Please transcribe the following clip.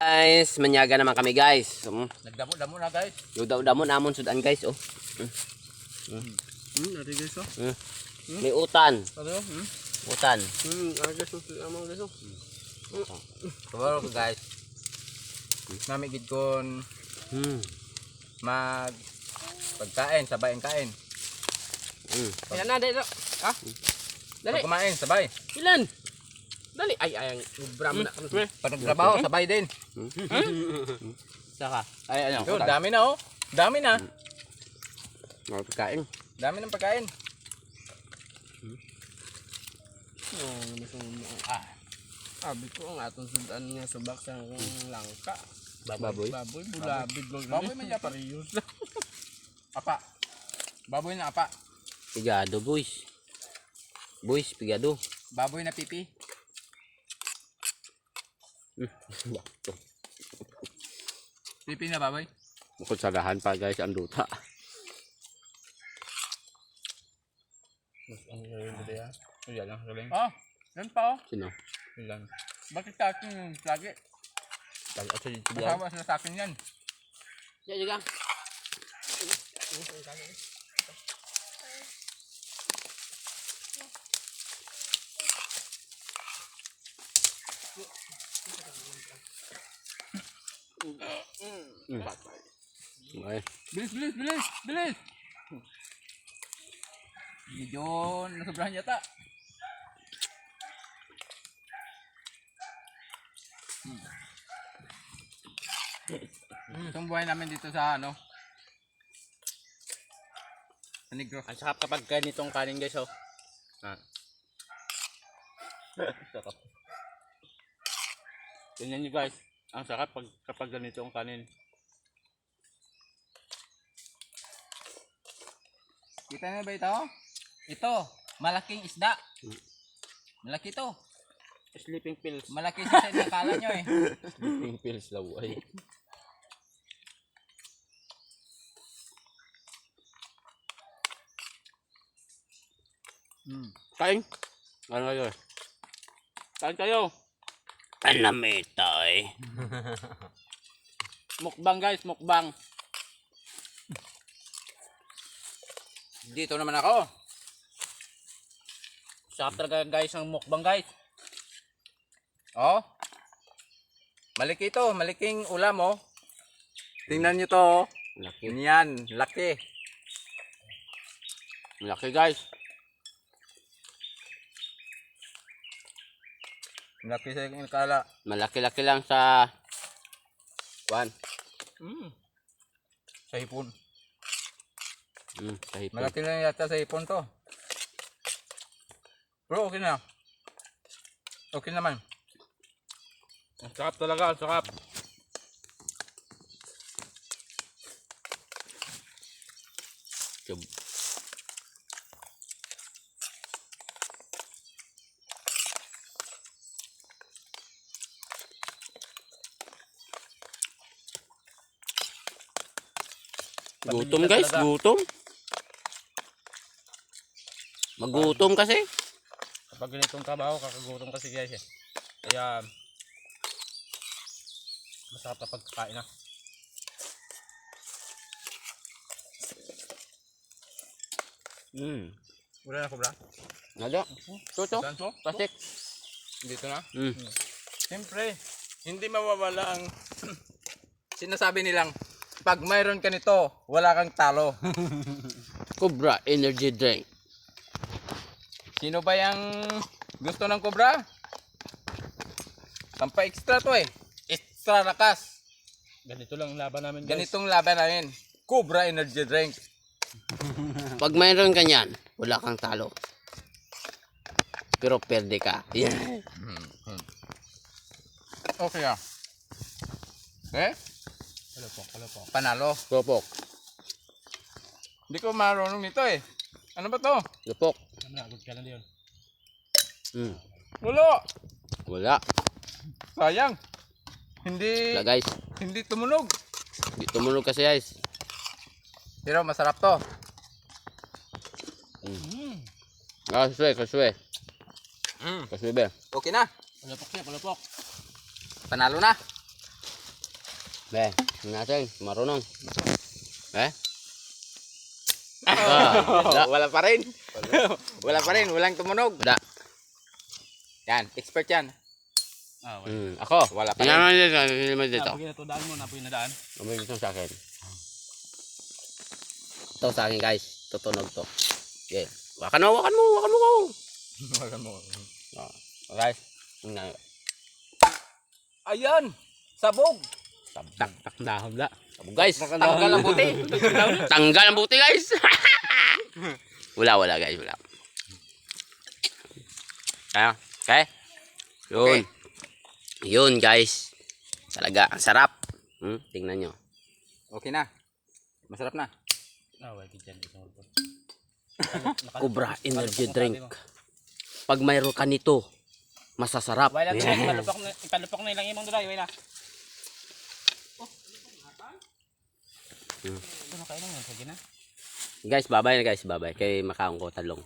Guys, manyaga naman kami guys. Nagdamo-damo na guys. Yung damo namon sudan guys oh. Nari guys oh. May utan. Ano? Utan. Ari guys oh. Amang guys oh. Tomorrow guys. Nami gid kon mag pagkain, sabay ang kain. Ayan na, dali. Ha? Dali. Pag kumain, sabay. Ilan? Dali. Ay, ubra mo na. Pag nagtrabaho, sabay din. Saka. Ay ano? Yun, dami na oh. Dami na. Mga pagkain. Dami ng pagkain. Abi ko ang atong sudan nga subak sa langka. Baboy. Baboy, bulabid. Baboy man yata. Parehas. Apa. Baboy na apa. Pigado boys. Boys, pigado. Baboy na pipi. Pipi na baboy. Bukod sa lahan pa guys ang duta. Ang galing dito ya. Ayan lang, galing. Oh, yan pa oh. Sino? Ilan? Bakit sa akin yung lagi? At sa dito yan. Masawa sila sa akin yan. Yan, juga. Ay. Bilis, bilis, bilis, bilis. Medyo nasobrahan yata. Itong buhay namin dito sa ano? Sa Negros. Ang sarap kapag ganitong kanin guys oh. Sarap. Tingnan nyo guys. Ang sarap kapag ganito ang kanin. Kita na ba ito? Ito, malaking isda. Malaki to. Sleeping pills. Malaki siya sa nakala nyo eh. Sleeping pills daw ay. Kain. Ano kayo? Kain kayo. Panamita eh. Mukbang guys, mukbang. Dito naman ako. Sarap talaga guys ang mukbang guys. Oh. Malaki ito, malaking ulam oh. Tingnan nyo to oh. Laki. Yan, laki. Laki guys. Laki sa nakala. Malaki-laki lang sa kuan. Sa hipon. Sa hipon. Malaki lang yata sa hipon to. Bro, okay na. Okay naman. Ang sarap talaga, ang sarap. Gutom guys, gutom. Magutom kasi. Kapag ganitong trabaho, kakagutom kasi guys eh. Kaya masarap kapag kain na. Wala na ko bra. Nada. Toto. Saan to? Pasik. Dito na. Mm. Siyempre, hindi mawawala ang sinasabi nilang pag mayroon ka nito, wala kang talo. Cobra energy drink. Sino ba yung gusto ng Cobra? Sampa extra to eh. Extra lakas. Ganito lang laban namin guys. Ganitong laban namin. Cobra energy drink. Pag mayroon ka niyan, wala kang talo. Pero perde ka. Yeah. Okay ah. Eh? Kalapok. Panalo. Lupok. Hindi ko marunong nito eh. Ano ba to? Lupok. Nagod ka lang diyon. Wala. Wala. Sayang. Hindi Wala guys. hindi tumunog. Di tumunog kasi guys. Pero masarap to. Kaswe. Kaswe be. Okay na. Kalapok siya, kalapok. Panalo na. Be, natin, marunong. Eh? Wala pa rin. Wala pa rin, walang tumunog. Wala. Yan, expert yan. Ako. Wala pa Tingnan rin. mo dito. Tingnan mo dito. Napoy na to daan mo, napoy na daan. Umay dito sa akin. Ito sa akin guys. Tutunog to. Okay. Wakan mo ko. Wala mo. Guys. Tingnan. Ayan! Sabog! Tak na hamla. Guys, Tanggal ang buti. tanggal ang buti guys. wala guys, wala. Kaya, okay? Yun. Yun guys. Talaga, ang sarap. Tingnan nyo. Okay na. Masarap na. Cobra Energy Drink. Pag mayroon ka nito, masasarap. Wala Yeah. ipalupok na ilang imong dulay, wala. Ano kayo lang, sige na. Guys, bye-bye na guys. Bye-bye. Kay makaong ko talong.